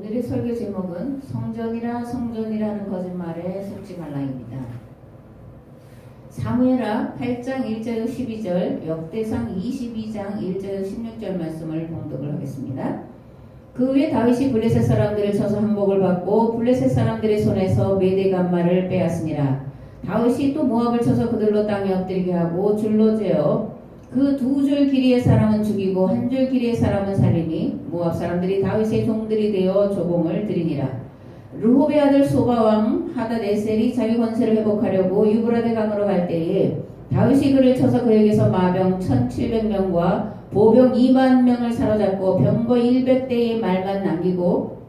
오늘의 설교 제목은 성전이라 성전이라는 거짓말에 속지 말라입니다. 사무엘하 8장 1절 12절, 역대상 22장 1절 16절 말씀을 봉독을 하겠습니다. 그 후에 다윗이 블레셋 사람들을 쳐서 항복을 받고 블레셋 사람들의 손에서 메대 간말을 빼앗으니라. 다윗이 또 모압을 쳐서 그들로 땅에 엎드리게 하고 줄로 재어 그 두 줄 길이의 사람은 죽이고 한 줄 길이의 사람은 살리니 모압 사람들이 다윗의 종들이 되어 조공을 드리니라. 르홉의 아들 소바 왕 하닷에셀이 자기 권세를 회복하려고 유브라데 강으로 갈 때에 다윗이 그를 쳐서 그에게서 마병 1700명과 보병 2만 명을 사로잡고 병거 100대의 말만 남기고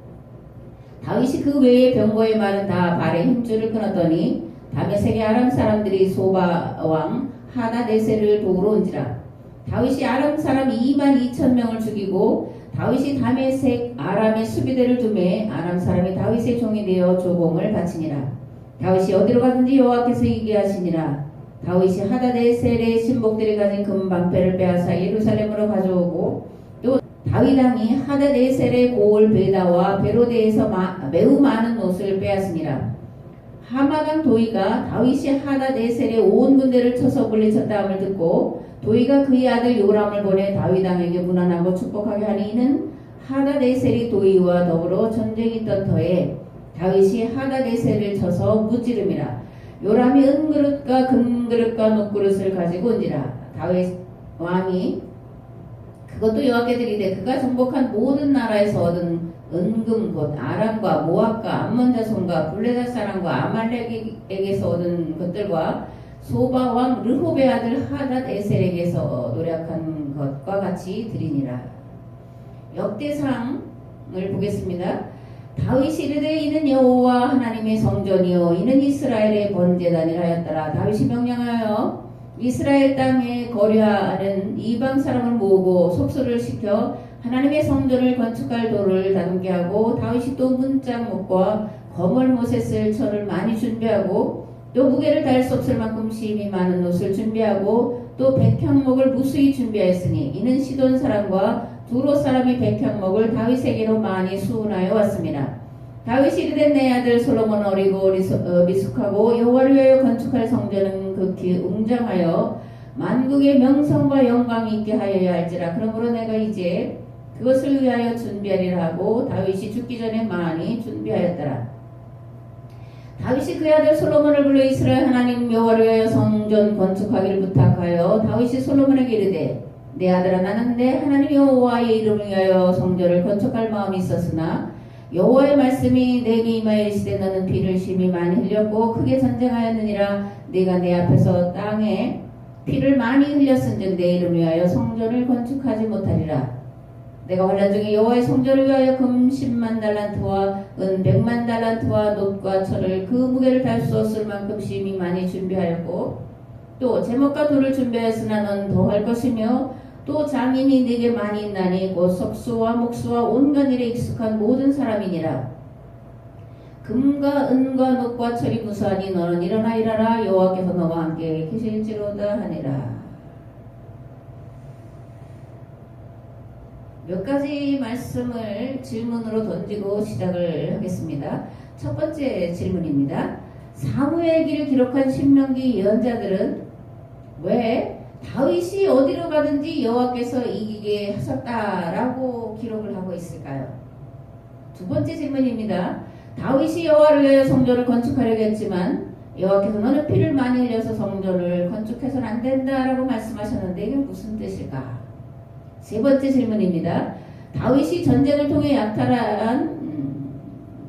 다윗이 그 외의 병거의 말은 다 발에 힘줄을 끊었더니 다메섹의 아람 사람들이 소바 왕 하닷에셀을 도우러 온지라. 다윗이 아람 사람 2만 2천 명을 죽이고 다윗이 다메섹 아람의 수비대를 두매 아람 사람이 다윗의 종이 되어 조공을 바치니라. 다윗이 어디로 가든지 여호와께서 이기게 하시니라. 다윗이 하닷에셀의 신복들이 가진 금방패를 빼앗아 예루살렘으로 가져오고 또 다윗 왕이 하닷에셀의 고을 베다와 베로데에서 매우 많은 옷을 빼앗으니라. 하마당 도이가 다윗이 하닷에셀의 온 군대를 쳐서 물리쳤다함을 듣고 도이가 그의 아들 요람을 보내 다윗 왕에게 문안하고 축복하게 하니 이는 하닷에셀이 도이와 더불어 전쟁이 있던 터에 다윗이 하닷에셀을 쳐서 무찌름이라. 요람이 은그릇과 금그릇과 녹그릇을 가지고 온지라. 다윗 왕이 그것도 여호와께 드리되 그가 정복한 모든 나라에서 얻은 은금 곧 아람과 모압과 암몬 자손과 블레셋 사람과 아말렉에게서 얻은 것들과 소바 왕 르홉의 아들 하닷에셀에게서 노력한 것과 같이 드리니라. 역대상을 보겠습니다. 다윗이 이르되 이는 여호와 하나님의 성전이요 이는 이스라엘의 번제단이라 하였더라. 다윗이 명령하여 이스라엘 땅에 거류하는 이방 사람을 모으고 속수를 시켜 하나님의 성전을 건축할 돌을 다듬게 하고 다윗이 또 문짝목과 거물못에 쓸 철을 많이 준비하고 또 무게를 달 수 없을 만큼 심이 많은 옷을 준비하고 또 백향목을 무수히 준비하였으니 이는 시돈 사람과 두로 사람이 백향목을 다윗에게로 많이 수운하여 왔습니다. 다윗이 이르되 내 아들 솔로몬 어리고 미숙하고 여호와를 위하여 건축할 성전은 극히 웅장하여 만국의 명성과 영광이 있게 하여야 할지라. 그러므로 내가 이제 그것을 위하여 준비하리라 하고 다윗이 죽기 전에 많이 준비하였더라. 다윗이 그의 아들 솔로몬을 불러 이스라엘 하나님 여호와를 위하여 성전 건축하기를 부탁하여 다윗이 솔로몬에게 이르되 내 아들아 나는 내 하나님 여호와의 이름을 위하여 성전을 건축할 마음이 있었으나 여호와의 말씀이 내게 임하여 이르시되 너는 피를 심히 많이 흘렸고 크게 전쟁하였느니라. 내가 내 앞에서 땅에 피를 많이 흘렸은즉 내 이름을 위하여 성전을 건축하지 못하리라. 내가 환난 중에 여호와의 성전을 위하여 금 10만 달란트와 은 100만 달란트와 놋과 철을 그 무게를 달 수 없을 만큼 심히 많이 준비하였고 또 제목과 돌을 준비하였으나 넌 더 할 것이며 또 장인이 네게 많이 있나니 곧 석수와 목수와 온갖 일에 익숙한 모든 사람이니라. 금과 은과 놋과 철이 무수하니 너는 일어나 일하라. 여호와께서 너와 함께 계실지로다 하니라. 몇 가지 말씀을 질문으로 던지고 시작을 하겠습니다. 첫 번째 질문입니다. 사무엘기를 기록한 신명기 예언자들은 왜 다윗이 어디로 가든지 여호와께서 이기게 하셨다라고 기록을 하고 있을까요? 두 번째 질문입니다. 다윗이 여호와를 위하여 성전을 건축하려고 했지만 여호와께서 너는 피를 많이 흘려서 성전을 건축해서는 안 된다라고 말씀하셨는데 이게 무슨 뜻일까? 세 번째 질문입니다. 다윗이 전쟁을 통해 약탈한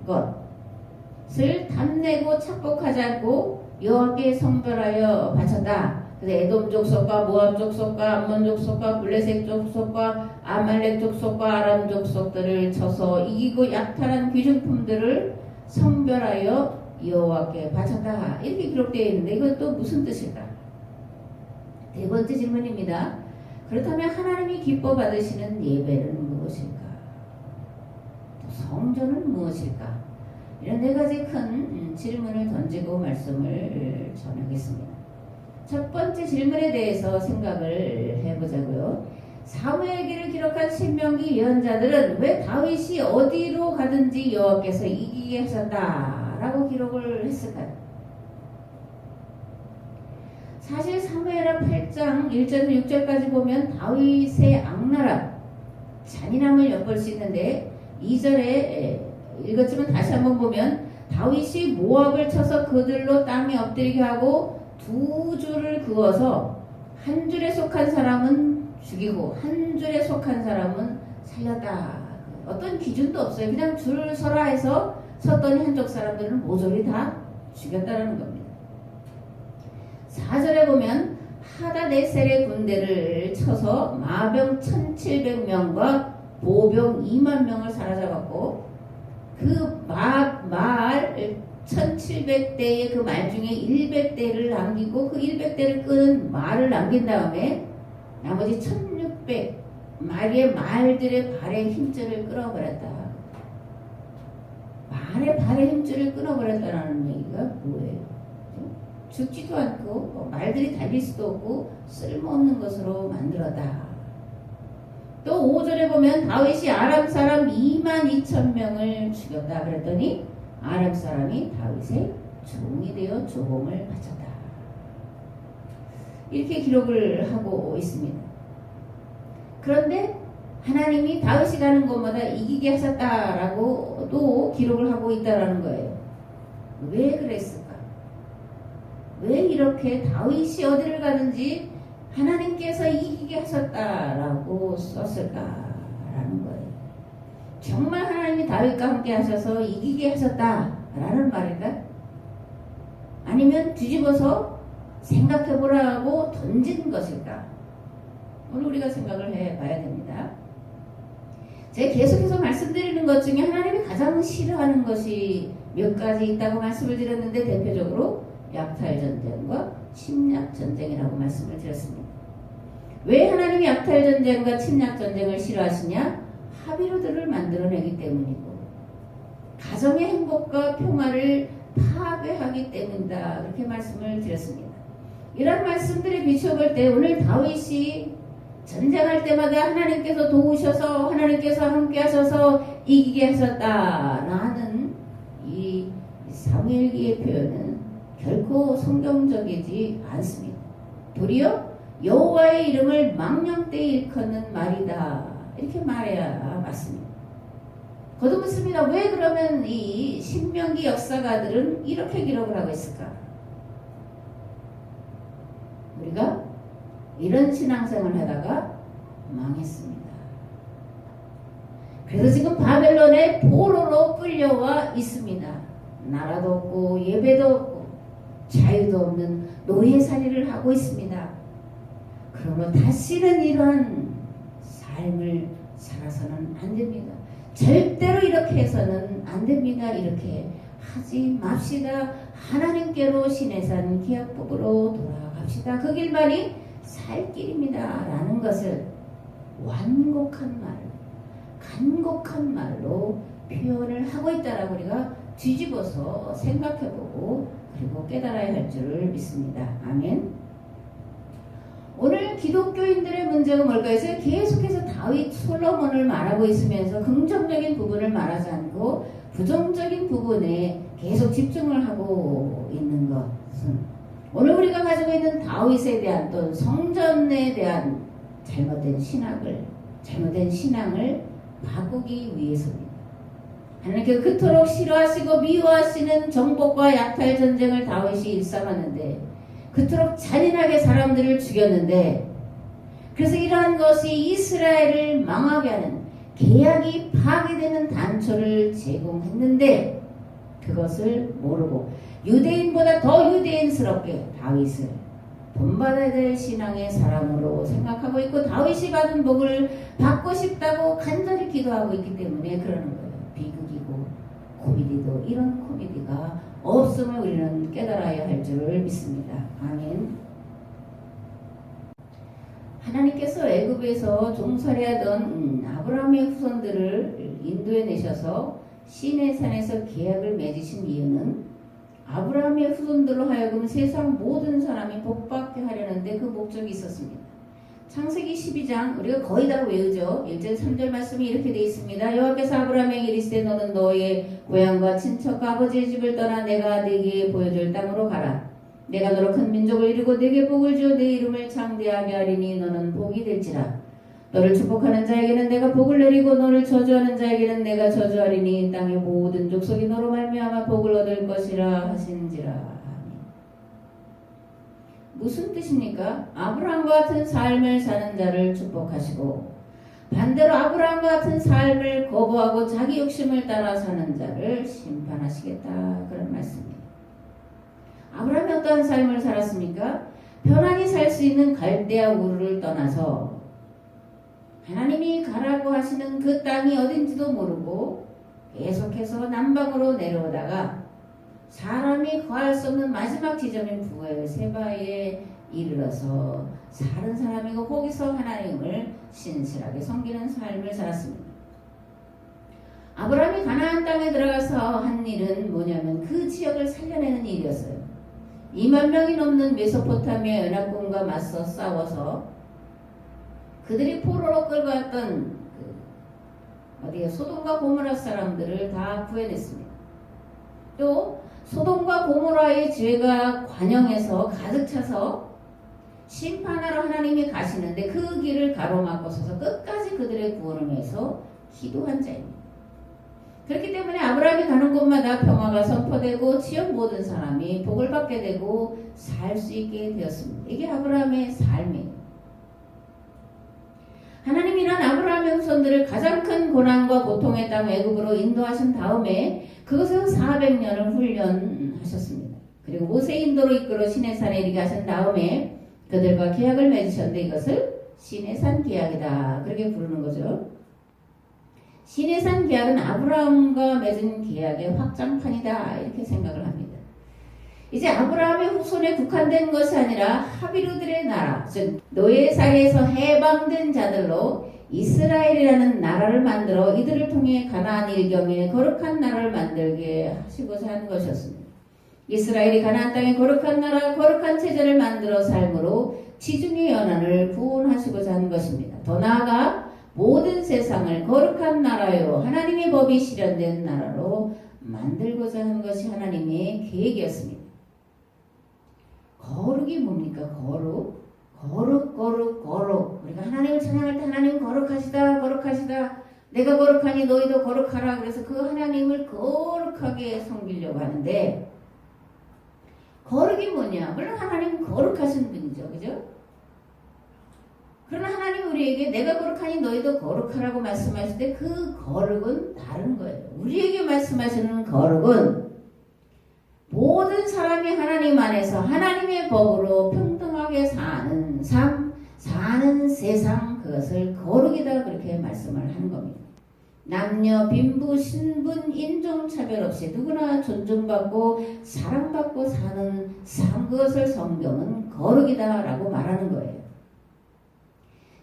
것을 탐내고 착복하지 않고 여호와께 성별하여 바쳤다. 그래서 에돔 족속과 모압 족속과 암몬 족속과 블레셋 족속과 아말렉 족속과 아람 족속들을 쳐서 이기고 약탈한 귀중품들을 성별하여 여호와께 바쳤다. 이렇게 기록되어 있는데 이건 또 무슨 뜻일까? 네 번째 질문입니다. 그렇다면 하나님이 기뻐 받으시는 예배는 무엇일까? 또 성전은 무엇일까? 이런 네 가지 큰 질문을 던지고 말씀을 전하겠습니다. 첫 번째 질문에 대해서 생각을 해보자고요. 사무엘기를 기록한 신명기 예언자들은 왜 다윗이 어디로 가든지 여호와께서 이기게 하셨다라고 기록을 했을까요? 사실 사무엘하 8장 1절에서 6절까지 보면 다윗의 악랄함, 잔인함을 엿볼 수 있는데 2절에 읽었지만 다시 한번 보면 다윗이 모압을 쳐서 그들로 땅에 엎드리게 하고 두 줄을 그어서 한 줄에 속한 사람은 죽이고 한 줄에 속한 사람은 살렸다. 어떤 기준도 없어요. 그냥 줄을 서라 해서 섰더니 한쪽 사람들은 모조리 다 죽였다는 겁니다. 4절에 보면 하다네셀의 군대를 쳐서 마병 1700명과 보병 2만 명을 사로잡았고 그 말 1700대의 그 말 중에 100대를 남기고 그 100대를 끄는 말을 남긴 다음에 나머지 1600마리의 말들의 발의 힘줄을 끊어버렸다. 말의 발의 힘줄을 끊어버렸다는 얘기가 뭐예요? 죽지도 않고 말들이 달릴 수도 없고 쓸모없는 것으로 만들었다. 또 5절에 보면 다윗이 아람 사람 22,000명을 죽였다 그랬더니 아람 사람이 다윗의 종이 되어 조공을 바쳤다. 이렇게 기록을 하고 있습니다. 그런데 하나님이 다윗이 가는 곳마다 이기게 하셨다라고 또 기록을 하고 있다라는 거예요. 왜 그랬을까? 왜 이렇게 다윗이 어디를 가든지 하나님께서 이기게 하셨다라고 썼을까라는 거예요. 정말 하나님이 다윗과 함께 하셔서 이기게 하셨다라는 말일까? 아니면 뒤집어서 생각해보라고 던진 것일까? 오늘 우리가 생각을 해봐야 됩니다. 제가 계속해서 말씀드리는 것 중에 하나님이 가장 싫어하는 것이 몇 가지 있다고 말씀을 드렸는데 대표적으로 약탈전쟁과 침략전쟁이라고 말씀을 드렸습니다. 왜 하나님이 약탈전쟁과 침략전쟁을 싫어하시냐? 합의로들을 만들어내기 때문이고 가정의 행복과 평화를 파괴하기 때문이다. 그렇게 말씀을 드렸습니다. 이런 말씀들에 비춰볼 때 오늘 다윗이 전쟁할 때마다 하나님께서 도우셔서 하나님께서 함께 하셔서 이기게 하셨다라는 이 사무엘기의 표현은 결코 성경적이지 않습니다. 도리어 여호와의 이름을 망령되이 일컫는 말이다. 이렇게 말해야 맞습니다. 거듭묻습니다. 왜 그러면 이 신명기 역사가들은 이렇게 기록을 하고 있을까? 우리가 이런 신앙생활을 하다가 망했습니다. 그래서 지금 바벨론의 포로로 끌려와 있습니다. 나라도 없고 예배도 없고 자유도 없는 노예살이를 하고 있습니다. 그러므로 다시는 이러한 삶을 살아서는 안 됩니다. 절대로 이렇게 해서는 안 됩니다. 이렇게 하지 맙시다. 하나님께로 시내산 기약법으로 돌아갑시다. 그 길만이 살 길입니다. 라는 것을 완곡한 말, 간곡한 말로 표현을 하고 있다라고 우리가 뒤집어서 생각해보고 그리고 깨달아야 할 줄을 믿습니다. 아멘. 오늘 기독교인들의 문제가 뭘까요? 계속해서 다윗 솔로몬을 말하고 있으면서 긍정적인 부분을 말하지 않고 부정적인 부분에 계속 집중을 하고 있는 것은 오늘 우리가 가지고 있는 다윗에 대한 또 성전에 대한 잘못된 신앙을 바꾸기 위해서입니다. 하나님께서 그토록 싫어하시고 미워하시는 정복과 약탈 전쟁을 다윗이 일삼았는데 그토록 잔인하게 사람들을 죽였는데 그래서 이러한 것이 이스라엘을 망하게 하는 계약이 파괴되는 단초를 제공했는데 그것을 모르고 유대인보다 더 유대인스럽게 다윗을 본받아야 될 신앙의 사람으로 생각하고 있고 다윗이 받은 복을 받고 싶다고 간절히 기도하고 있기 때문에 그러는 거예요. 비극이고 코미디도 이런 코미디가 없음을 우리는 깨달아야 할 줄을 믿습니다. 아멘. 하나님께서 애굽에서 종살이하던 아브라함의 후손들을 인도해 내셔서 시내산에서 계약을 맺으신 이유는 아브라함의 후손들로 하여금 세상 모든 사람이 복받게 하려는데 그 목적이 있었습니다. 창세기 12장 우리가 거의 다 외우죠. 1절 3절 말씀이 이렇게 되어 있습니다. 여호와께서 아브라함에게 이르시되 너는 너의 고향과 친척 아버지의 집을 떠나 내가 네게 보여줄 땅으로 가라. 내가 너로 큰 민족을 이루고 네게 복을 주어 네 이름을 창대하게 하리니 너는 복이 될지라. 너를 축복하는 자에게는 내가 복을 내리고 너를 저주하는 자에게는 내가 저주하리니 땅의 모든 족속이 너로 말미암아 복을 얻을 것이라 하신지라. 무슨 뜻입니까? 아브라함과 같은 삶을 사는 자를 축복하시고 반대로 아브라함과 같은 삶을 거부하고 자기 욕심을 따라 사는 자를 심판하시겠다, 그런 말씀입니다. 아브라함이 어떠한 삶을 살았습니까? 편안히 살 수 있는 갈대아 우르를 떠나서 하나님이 가라고 하시는 그 땅이 어딘지도 모르고 계속해서 남방으로 내려오다가 사람이 거할 수 없는 마지막 지점인 부엘세바에 이르러서 다른 사람이고 거기서 하나님을 신실하게 섬기는 삶을 살았습니다. 아브라함이 가나안 땅에 들어가서 한 일은 뭐냐면 그 지역을 살려내는 일이었어요. 2만 명이 넘는 메소포타미아 연합군과 맞서 싸워서 그들이 포로로 끌고 왔던 소돔과 고모라 사람들을 다 구해냈습니다. 또 소돔과 고모라의 죄가 관영해서 가득 차서 심판하러 하나님이 가시는데 그 길을 가로막고 서서 끝까지 그들의 구원을 위해서 기도한 자입니다. 그렇기 때문에 아브라함이 가는 곳마다 평화가 선포되고 지역 모든 사람이 복을 받게 되고 살 수 있게 되었습니다. 이게 아브라함의 삶이에요. 하나님이 이런 아브라함의 후손들을 가장 큰 고난과 고통의 땅 애굽으로 인도하신 다음에 그것에서 400년을 훈련하셨습니다. 그리고 모세의 인도로 이끌어 시내산에 이르게 하신 다음에 그들과 계약을 맺으셨는데 이것을 시내산 계약이다, 그렇게 부르는 거죠. 시내산 계약은 아브라함과 맺은 계약의 확장판이다, 이렇게 생각을 합니다. 이제 아브라함의 후손에 국한된 것이 아니라 하비루들의 나라, 즉 노예살이에서 해방된 자들로 이스라엘이라는 나라를 만들어 이들을 통해 가나안 일경에 거룩한 나라를 만들게 하시고자 하는 것이었습니다. 이스라엘이 가나안 땅에 거룩한 나라, 거룩한 체제를 만들어 삶으로 지중해 연안을 구원하시고자 하는 것입니다. 더 나아가 모든 세상을 거룩한 나라요 하나님의 법이 실현된 나라로 만들고자 하는 것이 하나님의 계획이었습니다. 거룩이 뭡니까? 거룩. 우리가 하나님을 찬양할 때 하나님 거룩하시다. 내가 거룩하니 너희도 거룩하라. 그래서 그 하나님을 거룩하게 섬기려고 하는데 거룩이 뭐냐? 물론 하나님은 거룩하신 분이죠. 그죠? 그러나 하나님 우리에게 내가 거룩하니 너희도 거룩하라고 말씀하실 때 그 거룩은 다른 거예요. 우리에게 말씀하시는 거룩은 모든 사람이 하나님 안에서 하나님의 법으로 평등하게 사는 삶, 사는 세상, 그것을 거룩이다, 그렇게 말씀을 하는 겁니다. 남녀, 빈부, 신분, 인종차별 없이 누구나 존중받고 사랑받고 사는 삶, 그것을 성경은 거룩이다 라고 말하는 거예요.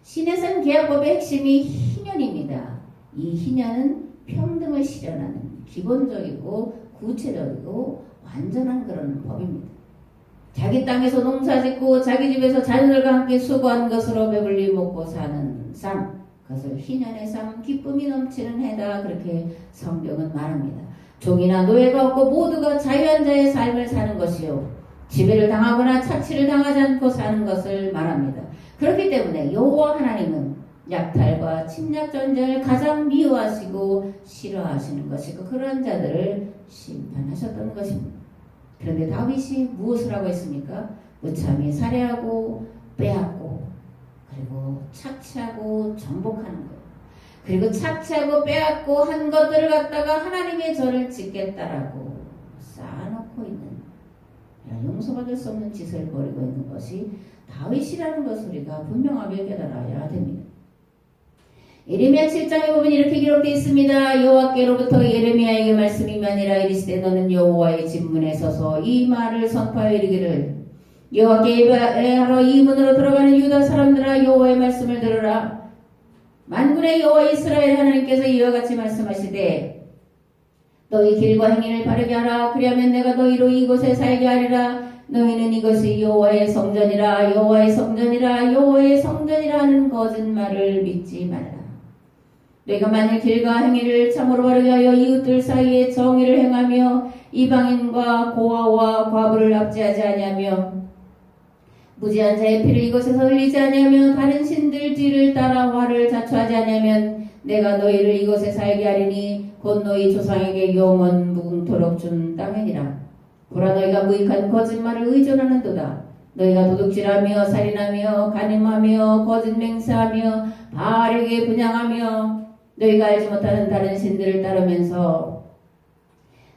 시내산 계약법의 핵심이 희년입니다. 이 희년은 평등을 실현하는 기본적이고 구체적이고 완전한 그런 법입니다. 자기 땅에서 농사짓고 자기 집에서 자녀들과 함께 수고한 것으로 배불리 먹고 사는 삶, 그것을 희년의 삶, 기쁨이 넘치는 해다, 그렇게 성경은 말합니다. 종이나 노예가 없고 모두가 자유한 자의 삶을 사는 것이요 지배를 당하거나 착취를 당하지 않고 사는 것을 말합니다. 그렇기 때문에 여호와 하나님은 약탈과 침략 전쟁을 가장 미워하시고 싫어하시는 것이고 그런 자들을 심판하셨던 것입니다. 그런데 다윗이 무엇을 하고 있습니까? 무참히 살해하고 빼앗고 그리고 착취하고 정복하는 거예요. 그리고 착취하고 빼앗고 한 것들을 갖다가 하나님의 절을 짓겠다라고 쌓아놓고 있는 용서받을 수 없는 짓을 벌이고 있는 것이 다윗이라는 것을 우리가 분명하게 깨달아야 됩니다. 예레미야 7장에 보면 이렇게 기록되어 있습니다. 여호와께로부터 예레미야에게 말씀이 임하니라. 이르시되 너는 여호와의 진문에 서서 이 말을 선포하여 이르기를 여호와께 예배하러 이 문으로 들어가는 유다 사람들아 여호와의 말씀을 들으라. 만군의 여호와 이스라엘 하나님께서 이와 같이 말씀하시되 너희 길과 행위를 바르게 하라. 그리하면 내가 너희로 이곳에 살게 하리라. 너희는 이것이 여호와의 성전이라 여호와의 성전이라 여호와의 성전이라 하는 거짓말을 믿지 말라. 너희가 만일 길과 행위를 참으로 바르게 하여 이웃들 사이에 정의를 행하며 이방인과 고아와 과부를 압제하지 아니하며 무지한 자의 피를 이곳에서 흘리지 아니하며 다른 신들 뒤를 따라 화를 자초하지 아니하면 내가 너희를 이곳에 살게 하리니 곧 너희 조상에게 영원 무궁토록 준 땅이니라. 보라 너희가 무익한 거짓말을 의존하는도다. 너희가 도둑질하며 살인하며 간음하며 거짓 맹세하며 바알에게 분향하며 너희가 알지 못하는 다른 신들을 따르면서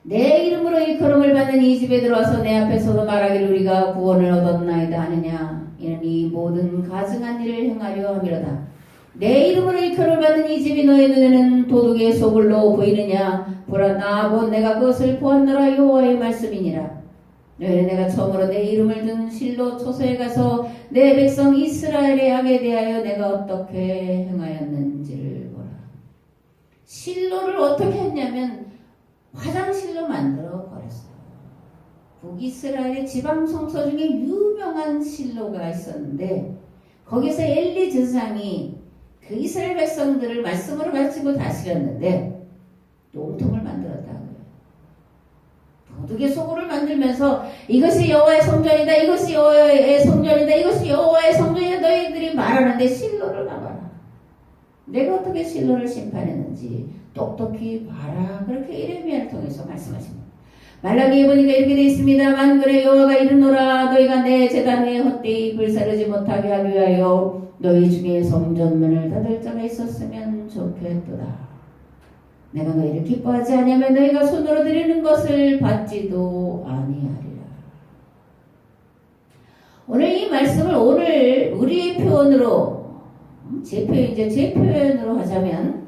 내 이름으로 일컬음을 받는 이 집에 들어와서 내 앞에서도 말하기를 우리가 구원을 얻었나이다 하느냐. 이는 이 모든 가증한 일을 행하려 함이로다. 내 이름으로 일컬음을 받는 이 집이 너희 눈에는 도둑의 소굴로 보이느냐. 보라 나 곧 내가 그것을 보았노라. 여호와의 말씀이니라. 너희는 내가 처음으로 내 이름을 둔 실로 초소에 가서 내 백성 이스라엘의 악에 대하여 내가 어떻게 행하였는지를 보라. 실로를 어떻게 했냐면 화장실로 만들어 버렸어요. 북이스라엘의 지방 성소 중에 유명한 실로가 있었는데 거기서 엘리 제사장이 그 이스라엘 백성들을 말씀으로 가르치고 다스렸는데 농통을 만들었다고요. 도둑의 소굴을 만들면서 이것이 여호와의 성전이다, 이것이 여호와의 성전이다, 이것이 여호와의 성전이다 너희들이 말하는데 실로를 가봐라. 내가 어떻게 실로를 심판했는지 똑똑히 봐라. 그렇게 예레미야를 통해서 말씀하십니다. 말라기에 보니까 이렇게 되어 있습니다. 만군의 여호와가 이르노라. 너희가 내 제단 위에 헛되이 불사르지 못하게 하기 위하여 너희 중에 성전문을 닫을 자가 있었으면 좋겠도다. 내가 너희를 기뻐하지 아니하면 너희가 손으로 드리는 것을 받지도 아니하리라. 오늘 이 말씀을 오늘 우리의 표현으로 제 표현으로 하자면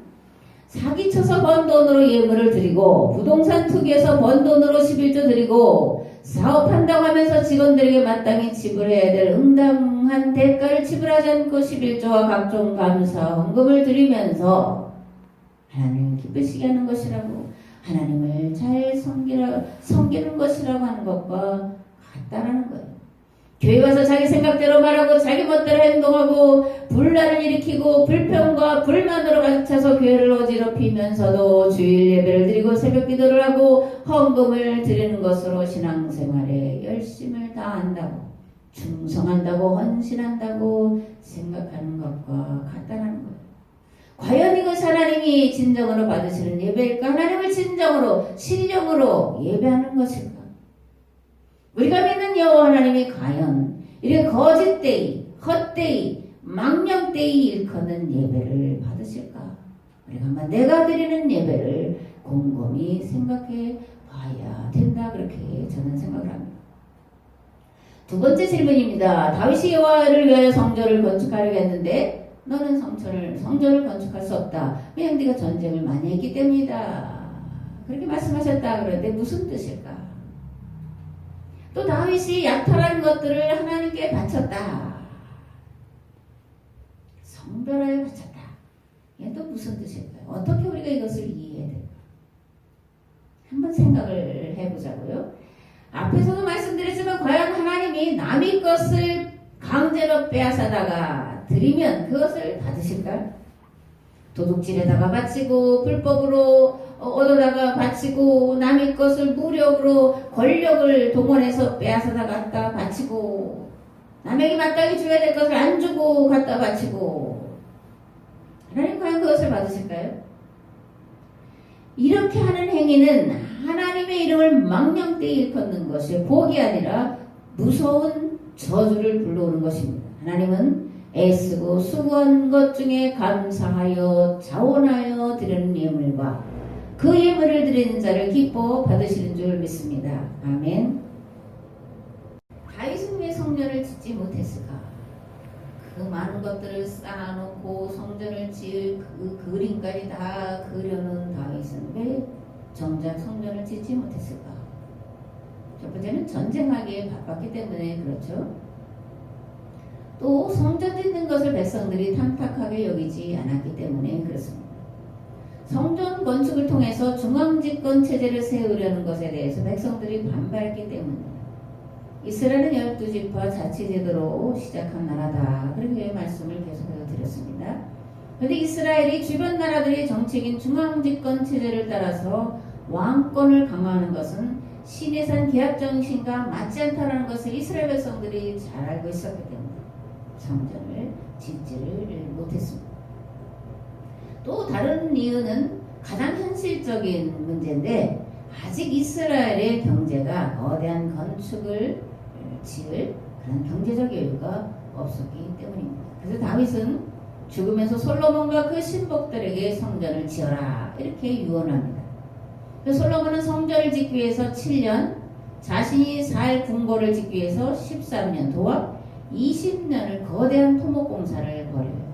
사기쳐서 번 돈으로 예물을 드리고 부동산 투기해서 번 돈으로 11조 드리고 사업한다고 하면서 직원들에게 마땅히 지불해야 될 응당한 대가를 지불하지 않고 11조와 각종 감사 헌금을 드리면서 하나님을 기쁘시게 하는 것이라고 하나님을 잘 섬기는 것이라고 하는 것과 같다라는 거예요. 교회 와서 자기 생각대로 말하고 자기 멋대로 행동하고 분란을 일으키고 불평과 불만으로 가득 차서 교회를 어지럽히면서도 주일 예배를 드리고 새벽 기도를 하고 헌금을 드리는 것으로 신앙생활에 열심을 다한다고 충성한다고 헌신한다고 생각하는 것과 같다는 거예요. 과연 이것이 하나님이 진정으로 받으시는 예배일까? 하나님을 진정으로 신령으로 예배하는 것일까? 우리가 믿는 여호와 하나님이 과연 이렇게 거짓되이 헛되이 망령되이 일컫는 예배를 받으실까? 우리가 한번 내가 드리는 예배를 곰곰이 생각해 봐야 된다. 그렇게 저는 생각을 합니다. 두 번째 질문입니다. 다윗이 여호와를 위하여 성전을 건축하려고 했는데 너는 성전을 건축할 수 없다. 왜냐하면 네가 전쟁을 많이 했기 때문이다. 그렇게 말씀하셨다. 그런데 무슨 뜻일까? 또 다윗이 약탈한 것들을 하나님께 바쳤다. 성별하여 바쳤다. 이게 또 무슨 뜻일까요? 어떻게 우리가 이것을 이해해야 될까? 한번 생각을 해보자고요. 앞에서도 말씀드렸지만 과연 하나님이 남의 것을 강제로 빼앗아다가 드리면 그것을 받으실까요? 도둑질에다가 바치고 불법으로 얻어다가 바치고 남의 것을 무력으로 권력을 동원해서 빼앗아다 갖다 바치고 남에게 마땅히 줘야 될 것을 안 주고 갖다 바치고 하나님 과연 그것을 받으실까요? 이렇게 하는 행위는 하나님의 이름을 망령되이 일컫는 것이 복이 아니라 무서운 저주를 불러오는 것입니다. 하나님은 애쓰고 수고한 것 중에 감사하여 자원하여 드리는 예물과 그 예물을 드리는 자를 기뻐 받으시는 줄 믿습니다. 아멘. 다윗은 왜 성전을 짓지 못했을까? 그 많은 것들을 쌓아놓고 성전을 지을 그 그림까지 다 그려놓은 다윗은 왜 정작 성전을 짓지 못했을까? 첫 번째는 전쟁하기에 바빴기 때문에 그렇죠. 또 성전 짓는 것을 백성들이 탐탁하게 여기지 않았기 때문에 그렇습니다. 성전 건축을 통해서 중앙집권 체제를 세우려는 것에 대해서 백성들이 반발했기 때문입니다. 이스라엘은 12지파 자치제도로 시작한 나라다. 그렇게 말씀을 계속해서 드렸습니다. 그런데 이스라엘이 주변 나라들의 정책인 중앙집권 체제를 따라서 왕권을 강화하는 것은 시내산 계약 정신과 맞지 않다는 것을 이스라엘 백성들이 잘 알고 있었기 때문에 성전을 짓지를 못했습니다. 또 다른 이유는 가장 현실적인 문제인데 아직 이스라엘의 경제가 거대한 건축을 지을 그런 경제적 여유가 없었기 때문입니다. 그래서 다윗은 죽으면서 솔로몬과 그 신복들에게 성전을 지어라 이렇게 유언합니다. 솔로몬은 성전을 짓기 위해서 7년, 자신이 살 궁궐을 짓기 위해서 13년, 도합 20년을 거대한 토목공사를 벌여요.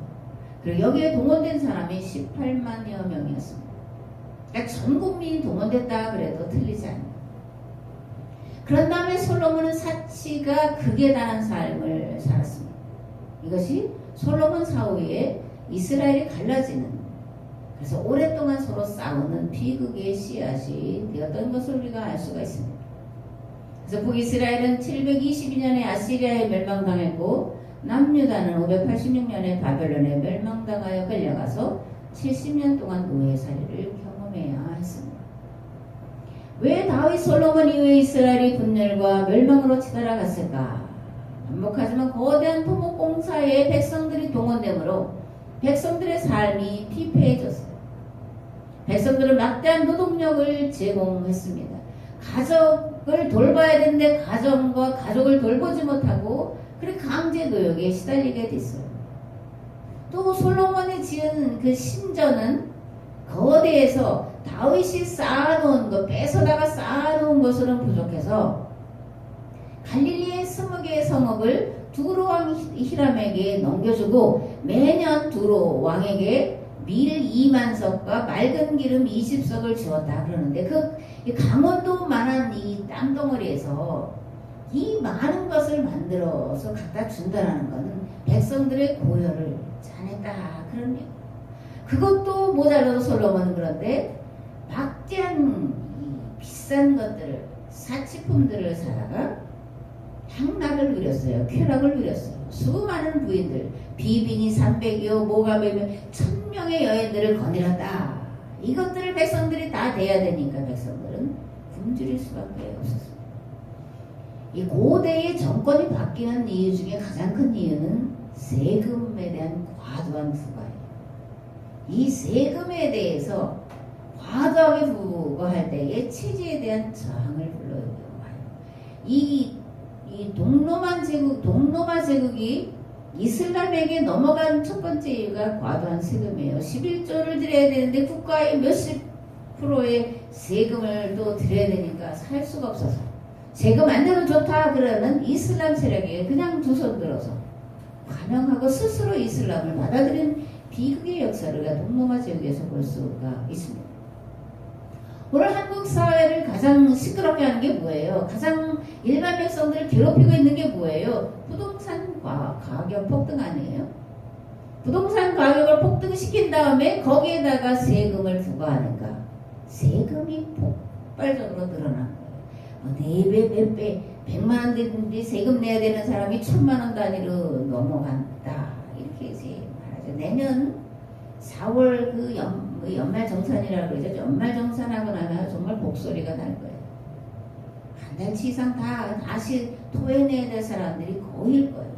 그리고 여기에 동원된 사람이 18만여 명이었습니다. 그러니까 전 국민이 동원됐다 그래도 틀리지 않아요. 그런 다음에 솔로몬은 사치가 극에 달한 삶을 살았습니다. 이것이 솔로몬 사후에 이스라엘이 갈라지는, 그래서 오랫동안 서로 싸우는 비극의 씨앗이 되었던 것을 우리가 알 수가 있습니다. 그래서 북이스라엘은 722년에 아시리아에 멸망당했고 남유다는 586년에 바벨론에 멸망당하여 끌려가서 70년 동안 노예살이를 경험해야 했습니다. 왜 다윗 솔로몬 이후에 이스라엘이 분열과 멸망으로 치달아갔을까? 반복하지만 거대한 토목공사에 백성들이 동원되므로 백성들의 삶이 피폐해졌어요. 백성들은 막대한 노동력을 제공했습니다. 가족을 돌봐야 되는데 가정과 가족을 돌보지 못하고 그렇게 강제 노역에 시달리게 됐어요. 또 솔로몬이 지은 그 신전은 거대해서 다윗이 쌓아놓은 것, 뺏어다가 쌓아놓은 것으로는 부족해서 갈릴리의 20개의 성읍을 두로 왕 히람에게 넘겨주고 매년 두로 왕에게 밀 2만석과 맑은 기름 20석을 주었다 그러는데 그 강원도만한 이 땅덩어리에서 이 많은 것을 만들어서 갖다 준다는 것은 백성들의 고열을 자냈다 그런 게, 그것도 모자라도 솔로몬은 그런데 막대한 비싼 것들을, 사치품들을 사다가 향락을 누렸어요. 쾌락을 누렸어요. 수많은 부인들, 비빈이 300이요 모가베며 1000명의 여인들을 거느렸다. 이것들을 백성들이 다 대야 되니까 백성들은 굶주릴 수밖에 없었습니다. 이 고대의 정권이 바뀌는 이유 중에 가장 큰 이유는 세금에 대한 과도한 부과예요. 이 세금에 대해서 과도하게 부과할 때에 체제에 대한 저항을 불러와요. 이 동로마 제국이 이슬람에게 넘어간 첫 번째 이유가 과도한 세금이에요. 11조를 드려야 되는데 국가의 몇십 프로의 세금을 또 드려야 되니까 살 수가 없어서 세금 안 내도 좋다 그러는 이슬람 세력에 그냥 두 손 들어서 반영하고 스스로 이슬람을 받아들인 비극의 역사를 우리가 동로마 제국에서 볼 수가 있습니다. 오늘 한국 사회를 가장 시끄럽게 하는 게 뭐예요? 가장 일반 백성들을 괴롭히고 있는 게 뭐예요? 부동산 가격 폭등 아니에요? 부동산 가격을 폭등시킨 다음에 거기에다가 세금을 부과하니까 세금이 폭발적으로 늘어난 거예요. 4배, 몇 배, 100만 원 되는데 세금 내야 되는 사람이 1000만 원 단위로 넘어간다. 이렇게 이제 말하죠. 내년 4월 그 연말정산이라고 그러죠. 연말정산하고 나면 정말 목소리가 날 거예요. 한 달치 이상 다시 토해내야 될 사람들이 거의일 거예요.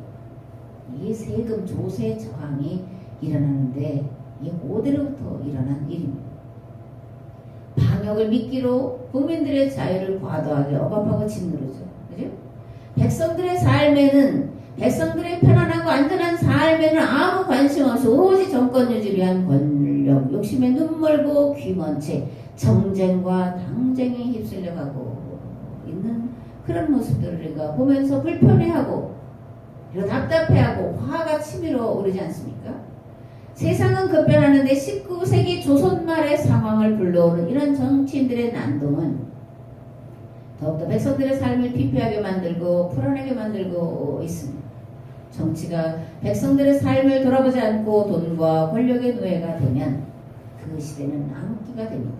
이 세금 조세 저항이 일어나는데 이게 어디로부터 일어난 일입니다. 방역을 미끼로 국민들의 자유를 과도하게 억압하고 짓누르죠. 그죠? 백성들의 편안하고 안전한 삶에는 아무 관심 없이 오로지 정권 유지를 위한 권력, 욕심에 눈멀고 귀먼 채 정쟁과 당쟁에 휩쓸려가고 있는 그런 모습들을 우리가 보면서 불편해하고 그리고 답답해하고 화가 치밀어 오르지 않습니까? 세상은 급변하는데 19세기 조선 말의 상황을 불러오는 이런 정치인들의 난동은 더욱더 백성들의 삶을 피폐하게 만들고 불안하게 만들고 있습니다. 정치가 백성들의 삶을 돌아보지 않고 돈과 권력의 노예가 되면 그 시대는 암기가 됩니다.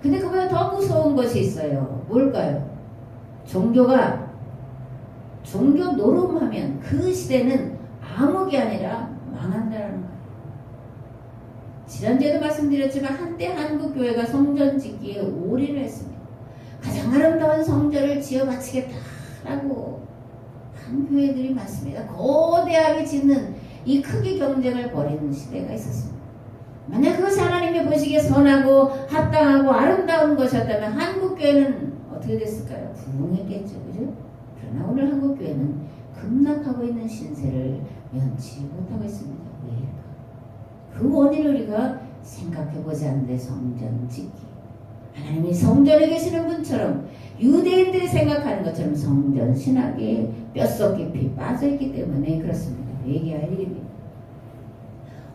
근데 그보다 더 무서운 것이 있어요. 뭘까요? 종교가 종교 노름하면 그 시대는 암흑이 아니라 망한다라는 거예요. 지난주에도 말씀드렸지만 한때 한국교회가 성전 짓기에 올인을 했습니다. 가장 아름다운 성전을 지어 바치겠다라고 한 교회들이 많습니다. 거대하게 짓는 이 크기 경쟁을 벌이는 시대가 있었습니다. 만약 그것이 하나님의 보시기에 선하고 합당하고 아름다운 것이었다면 한국교회는 어떻게 됐을까요? 부흥했겠죠. 그죠? 그러나 오늘 한국교회는 급락하고 있는 신세를 면치 못하고 있습니다. 왜일까? 그 원인을 우리가 생각해보지 않는데 성전 짓기. 하나님이 성전에 계시는 분처럼 유대인들이 생각하는 것처럼 성전 신학에 뼛속 깊이 빠져있기 때문에 그렇습니다. 회개할 일입니다.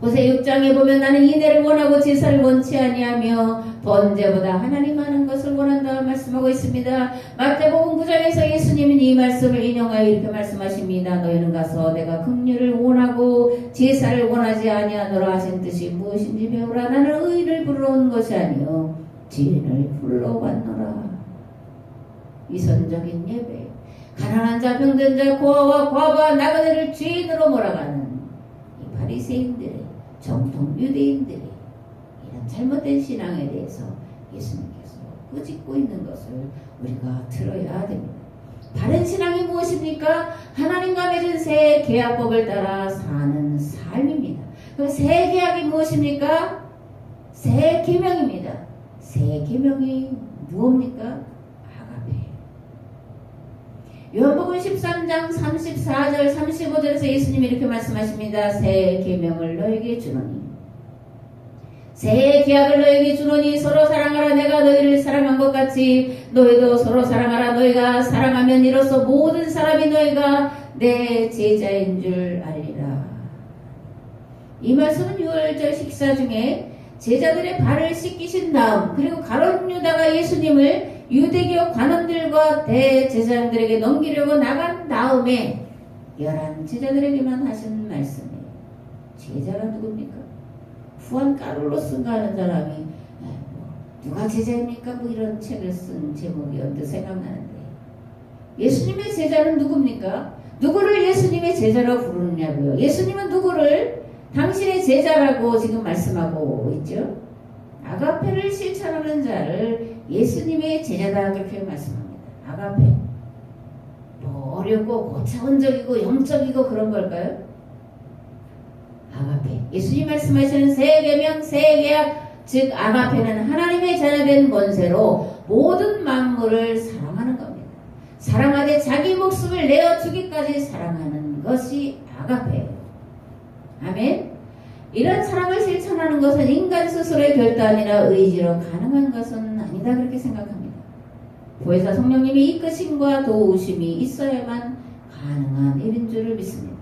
호세 6장에 보면 나는 인애를 원하고 제사를 원치 아니하며 번제보다 하나님 하는 것을 원한다 말씀하고 있습니다. 마태복음 9장에서 예수님은 이 말씀을 인용하여 이렇게 말씀하십니다. 너희는 가서 내가 긍휼을 원하고 제사를 원하지 아니하노라 하신 뜻이 무엇인지 배우라. 나는 의인을 부르러 온 것이 아니요 죄인을 불러 왔노라. 위선적인 예배, 가난한 자, 병든 자, 고아와 과부와 나그네를 죄인으로 몰아가는 이 바리새인들의 정통 유대인들이 이런 잘못된 신앙에 대해서 예수님께서 꾸짖고 있는 것을 우리가 들어야 됩니다. 바른 신앙이 무엇입니까? 하나님과 맺은 새 계약법을 따라 사는 삶입니다. 그럼 새 계약이 무엇입니까? 새 계명입니다. 새 계명이 무엇입니까? 아가페. 요한복음 13장 34절 35절에서 예수님이 이렇게 말씀하십니다. 새 계명을 너에게 주노니 새 계약을 너에게 주노니 서로 사랑하라. 내가 너희를 사랑한 것 같이 너희도 서로 사랑하라. 너희가 사랑하면 이로써 모든 사람이 너희가 내 제자인 줄 알리라. 이 말씀은 6월절 식사 중에 제자들의 발을 씻기신 다음 그리고 가룟 유다가 예수님을 유대교 관원들과 대제사장들에게 넘기려고 나간 다음에 11 제자들에게만 하신 말씀이에요. 제자가 누굽니까? 후안 까를로스인가 하는 사람이 누가 제자입니까? 뭐 이런 책을 쓴 제목이 언뜻 생각나는데 예수님의 제자는 누굽니까? 누구를 예수님의 제자로 부르느냐고요. 예수님은 누구를 당신의 제자라고 지금 말씀하고 있죠. 아가페를 실천하는 자를 예수님의 제자다 그렇게 말씀합니다. 아가페 뭐 어렵고 고차원적이고 영적이고 그런 걸까요? 아가페 예수님 말씀하시는 새 계명 새 계약 즉 아가페는 하나님의 자녀된 권세로 모든 만물을 사랑하는 겁니다. 사랑하되 자기 목숨을 내어 주기까지 사랑하는 것이 아가페예요. 아멘. 이런 사랑을 실천하는 것은 인간 스스로의 결단이나 의지로 가능한 것은 아니다 그렇게 생각합니다. 보혜사 성령님이 이끄심과 도우심이 있어야만 가능한 일인 줄을 믿습니다.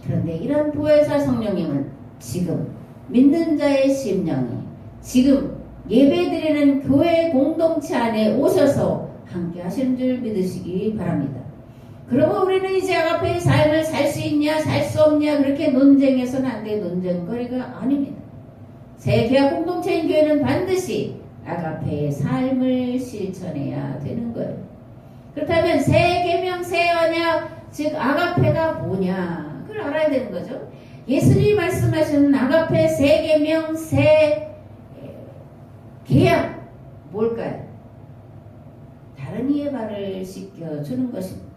그런데 이런 보혜사 성령님은 지금 믿는 자의 심령이 지금 예배드리는 교회 공동체 안에 오셔서 함께 하시는 줄 믿으시기 바랍니다. 그러고 우리는 이제 아가페의 삶을 살 수 있냐 살 수 없냐 그렇게 논쟁해서는 안 돼. 논쟁거리가 아닙니다. 새 계약 공동체인 교회는 반드시 아가페의 삶을 실천해야 되는 거예요. 그렇다면 새 계명 새 언약 즉 아가페가 뭐냐 그걸 알아야 되는 거죠. 예수님이 말씀하시는 아가페 새 계명 새 계약 뭘까요? 다른 이의 발을 씻겨주는 것입니다.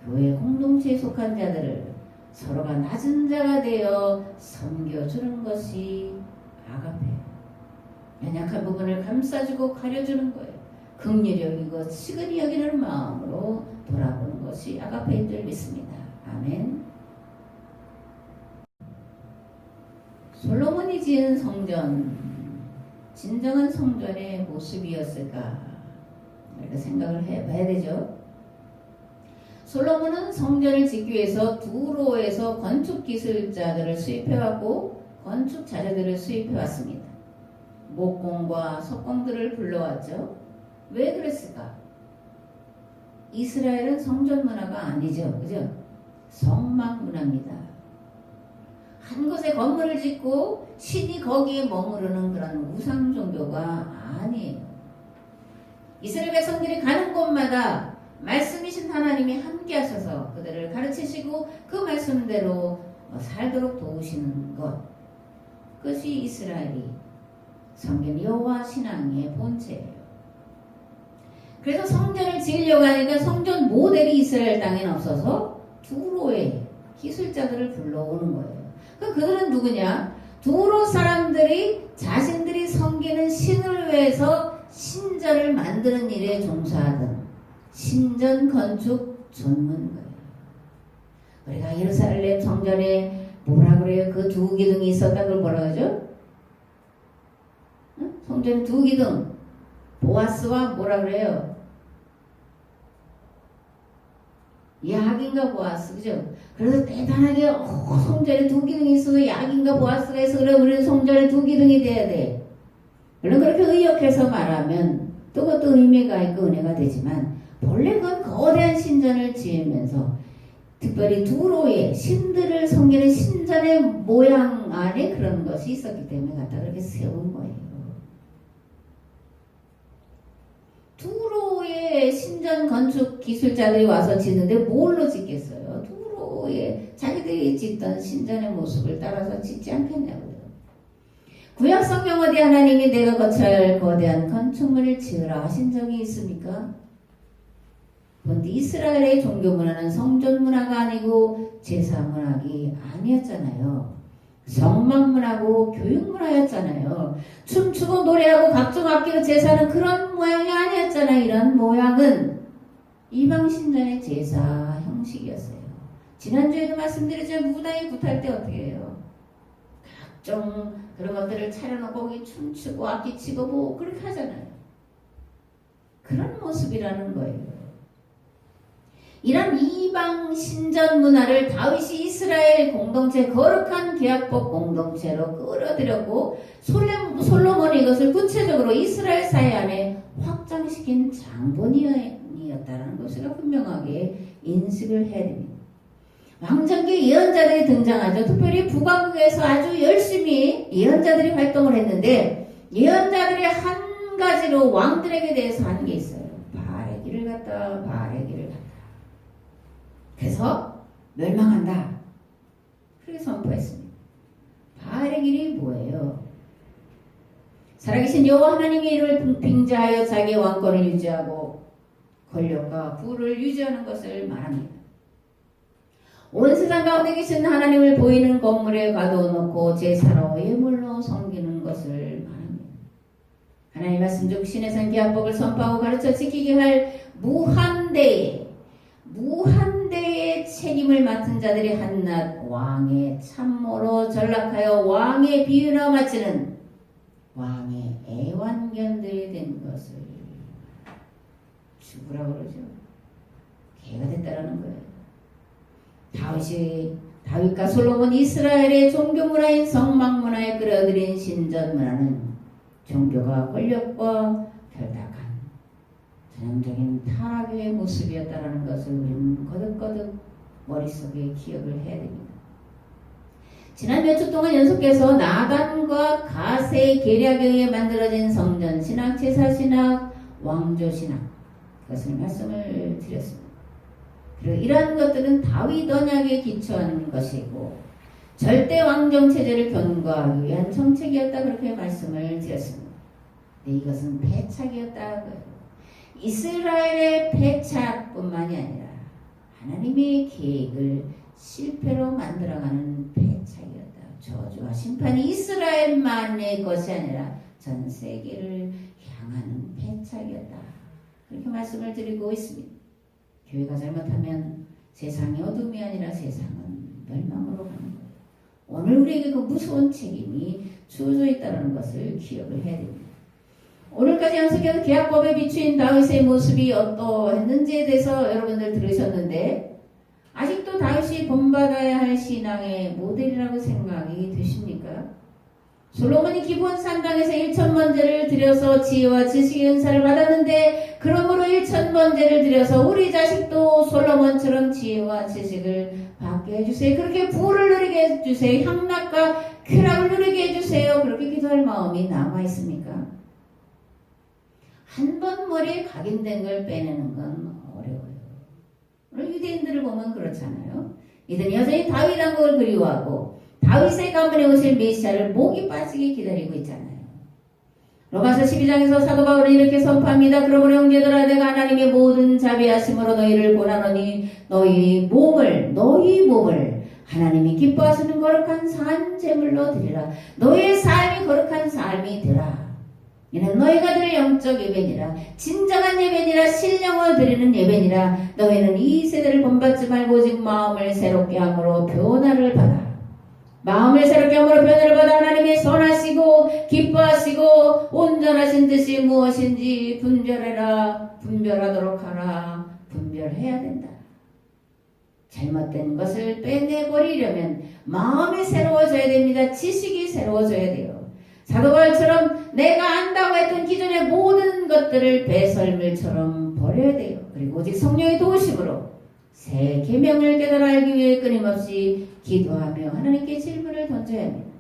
교회 공동체에 속한 자들을 서로가 낮은 자가 되어 섬겨주는 것이 아가페예요. 연약한 부분을 감싸주고 가려주는 거예요. 긍휼히 여기고 측은히 여기는 마음으로 돌아보는 것이 아가페인 줄 믿습니다. 아멘. 솔로몬이 지은 성전 진정한 성전의 모습이었을까 이렇게 생각을 해봐야 되죠. 솔로몬은 성전을 짓기 위해서 두로에서 건축기술자들을 수입해왔고 건축자재들을 수입해왔습니다. 목공과 석공들을 불러왔죠. 왜 그랬을까? 이스라엘은 성전 문화가 아니죠. 그죠? 성막 문화입니다. 한 곳에 건물을 짓고 신이 거기에 머무르는 그런 우상 종교가 아니에요. 이스라엘 백성들이 가는 곳마다 말씀이신 하나님이 함께 하셔서 그들을 가르치시고 그 말씀대로 살도록 도우시는 것, 그것이 이스라엘이 섬긴 여호와 신앙의 본체예요. 그래서 성전을 지으려고 하니까 성전 모델이 이스라엘 땅에는 없어서 두로의 기술자들을 불러오는 거예요. 그럼 그들은 누구냐? 두로 사람들이 자신들이 섬기는 신을 위해서 신전을 만드는 일에 종사하던 신전 건축 전문가예요. 우리가 예루살렘 성전에 뭐라 그래요? 그 두 기둥이 있었다는 걸 뭐라 그러죠? 성전 두 기둥, 보아스와 뭐라 그래요? 약인가 보아스, 그죠? 그래서 대단하게 성전에 두 기둥이 있어서 약인가 보아스가 있어. 그래 우리는 성전에 두 기둥이 돼야 돼. 물론 그렇게 의역해서 말하면 또 그것도 의미가 있고 은혜가 되지만 본래 그건 거대한 신전을 지으면서 특별히 두로의 신들을 섬기는 신전의 모양 안에 그런 것이 있었기 때문에 갖다 그렇게 세운 거예요. 두로의 신전 건축 기술자들이 와서 짓는데 뭘로 짓겠어요? 두로의 자기들이 짓던 신전의 모습을 따라서 짓지 않겠냐고요. 구약 성경 어디 하나님이 내가 거쳐야 할 거대한 건축물을 지으라 하신 적이 있습니까? 그런데 이스라엘의 종교 문화는 성전 문화가 아니고 제사 문화가 아니었잖아요. 성막 문화고 교육 문화였잖아요. 춤추고 노래하고 각종 악기로 제사는 그런 모양이 아니었잖아요. 이런 모양은 이방 신전의 제사 형식이었어요. 지난주에도 말씀드렸지만 무당이 굿할 때 어떻게 해요? 각종 그런 것들을 차려놓고 거기 춤추고 악기 치고 뭐 그렇게 하잖아요. 그런 모습이라는 거예요. 이런 이방 신전 문화를 다윗이 이스라엘 공동체 거룩한 계약법 공동체로 끌어들였고 솔로몬이 이것을 구체적으로 이스라엘 사회 안에 확장시킨 장본인이었다는 것을 분명하게 인식을 해야 됩니다. 왕정기 예언자들이 등장하죠. 특별히 북왕국에서 아주 열심히 예언자들이 활동을 했는데 예언자들이 한 가지로 왕들에게 대해서 하는 게 있어요. 바알의 길을 갔다 바알의 길을 갔다. 그래서 멸망한다. 그렇게 선포했습니다. 바알의 길이 뭐예요? 살아계신 여호와 하나님의 이름을 빙자하여 자기의 왕권을 유지하고 권력과 부를 유지하는 것을 말합니다. 온 세상 가운데 계신 하나님을 보이는 건물에 가둬놓고 제사로 예물로 섬기는 것을 말합니다. 하나님 말씀 중 신의 산 계약법을 선포하고 가르쳐 지키게 할 무한대의 책임을 맡은 자들이 한낱 왕의 참모로 전락하여 왕의 비유나 마치는 왕의 애완견들이 된 것을 죽으라고 그러죠. 개가 됐다라는 거예요. 다윗과 솔로몬 이스라엘의 종교 문화인 성막 문화에 끌어들인 신전 문화는 종교가 권력과 결탁한 전형적인 타락의 모습이었다는 것을 우리는 거듭거듭 머릿속에 기억을 해야 됩니다. 지난 몇 주 동안 연속해서 나단과 가세의 계략에 의해 만들어진 성전 신학, 제사 신학, 왕조 신학 그것을 말씀을 드렸습니다. 그리고 이러한 것들은 다윗 언약에 기초하는 것이고 절대 왕정 체제를 견고하기 위한 정책이었다 그렇게 말씀을 드렸습니다. 근데 이것은 패착이었다고요. 이스라엘의 패착뿐만이 아니라 하나님의 계획을 실패로 만들어가는 패착이었다. 저주와 심판이 이스라엘만의 것이 아니라 전 세계를 향하는 패착이었다. 그렇게 말씀을 드리고 있습니다. 교회가 잘못하면 세상의 어둠이 아니라 세상은 멸망으로 가는 거예요. 오늘 우리에게 그 무서운 책임이 주어져 있다는 것을 기억을 해야 됩니다. 오늘까지 연속해서 계약법에 비추인 다윗의 모습이 어떠했는지에 대해서 여러분들 들으셨는데 아직도 다윗이 본받아야 할 신앙의 모델이라고 생각이 되십니까? 솔로몬이 기브온 산당에서 1000번제를 드려서 지혜와 지식의 은사를 받았는데 그러므로 1000번제를 드려서 우리 자식도 솔로몬처럼 지혜와 지식을 받게 해주세요. 그렇게 부를 누리게 해주세요. 향락과 쾌락을 누리게 해주세요. 그렇게 기도할 마음이 남아있습니까? 한 번 머리에 각인된 걸 빼내는 건 어려워요. 시인들을 보면 그렇잖아요. 이들은 여전히 다윗 왕국을 그리워하고 다윗의 가문에 오실 메시아를 목이 빠지게 기다리고 있잖아요. 로마서 12장에서 사도 바울은 이렇게 선포합니다. 그러므로 형제들아 내가 하나님의 모든 자비하심으로 너희를 권하노니 너희 몸을 하나님이 기뻐하시는 거룩한 산 제물로 드리라. 너희의 삶이 거룩한 삶이 되라. 이는 너희가 드릴 영적 예배니라. 진정한 예배니라. 신령을 드리는 예배니라. 너희는 이 세대를 본받지 말고 오직 마음을 새롭게 함으로 변화를 받아. 마음을 새롭게 함으로 변화를 받아 하나님의 선하시고 기뻐하시고 온전하신 뜻이 무엇인지 분별하도록 하라. 분별해야 된다. 잘못된 것을 빼내버리려면 마음이 새로워져야 됩니다. 지식이 새로워져야 돼요. 사도 바울처럼 내가 안다고 했던 기존의 모든 것들을 배설물처럼 버려야 돼요. 그리고 오직 성령의 도우심으로 새 계명을 깨달아 알기 위해 끊임없이 기도하며 하나님께 질문을 던져야 합니다.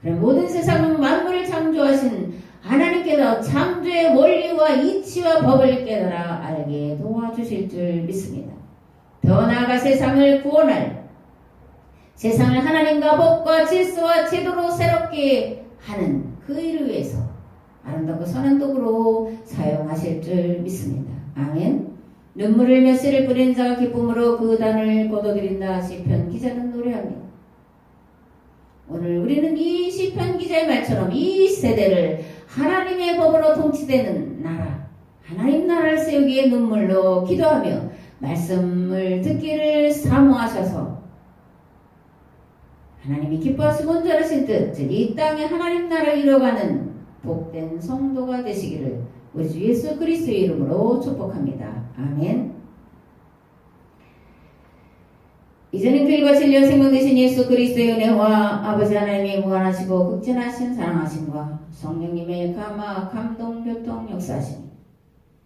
그럼 모든 세상 만물을 창조하신 하나님께서 창조의 원리와 이치와 법을 깨달아 알게 도와주실 줄 믿습니다. 더 나아가 세상을 구원할, 세상을 하나님과 법과 질서와 제도로 새롭게 하는 그 일을 위해서 아름답고 선한 도구로 사용하실 줄 믿습니다. 아멘. 눈물을 몇 세를 뿌린 자가 기쁨으로 그 단을 거둬들인다. 시편 기자는 노래합니다. 오늘 우리는 이 시편 기자의 말처럼 이 세대를 하나님의 법으로 통치되는 나라, 하나님 나라를 세우기에 눈물로 기도하며 말씀을 듣기를 사모하셔서 하나님이 기뻐하시고 온전하신 뜻, 즉 이 땅에 하나님 나라를 이뤄가는 복된 성도가 되시기를 우리 주 예수 그리스도의 이름으로 축복합니다. 아멘. 이제는 길과 진리와 생명 되신 예수 그리스도의 은혜와 아버지 하나님의 무한하시고 극진하신 사랑하심과 성령님의 감화, 감동, 교통, 역사하심,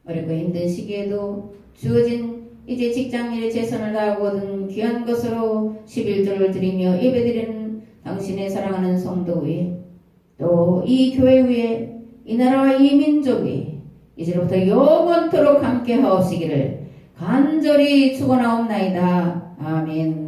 어렵고 힘든 시기에도 주어진 이제 직장일에 최선을 다하고 얻은 귀한 것으로 11조를 드리며 예배드리는 당신의 사랑하는 성도 위에, 또 이 교회 위에, 이 나라와 이 민족 위에 이제부터 영원토록 함께 하옵시기를 간절히 축원하옵나이다. 아멘.